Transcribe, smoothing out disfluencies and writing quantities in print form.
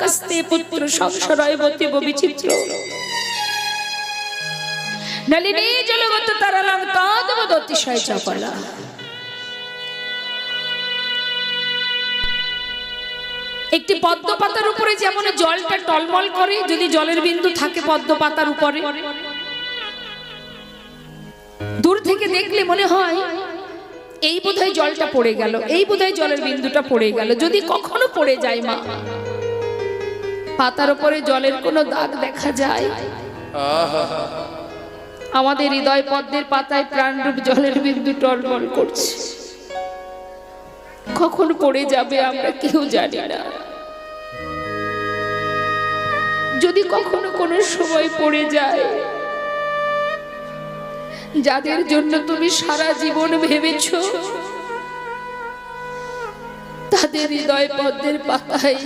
কাস্তে পুত্র সংশরয়বতী বিচিত্র নলিনী জলগত তারালাং তাদবদ অতিশয় চপলা। একটি পদ্ম পাতার উপরে যেমন জলটা টলমল করে, যদি জলের বিন্দু থাকে পদ্ম পাতার উপরে, দূর থেকে দেখলে মনে হয় এই বোধহয় জলটা পড়ে গেল, এই বোধহয় জলের বিন্দুটা পড়ে গেল। যদি কখনো পড়ে যায় মা, পাতার উপরে জলের কোনো দাগ দেখা যায়, আমাদের হৃদয় পদ্মের পাতায় প্রাণরূপ জলের বিন্দু টলমল করছে। কখন পড়ে যাবে আমরা কেউ জানি না। যদি কখনো কোনো সময় পড়ে যায়, যাদের জন্য তুমি সারা জীবন ভেবেছো, তাদের হৃদয় পদ্মের পাতায়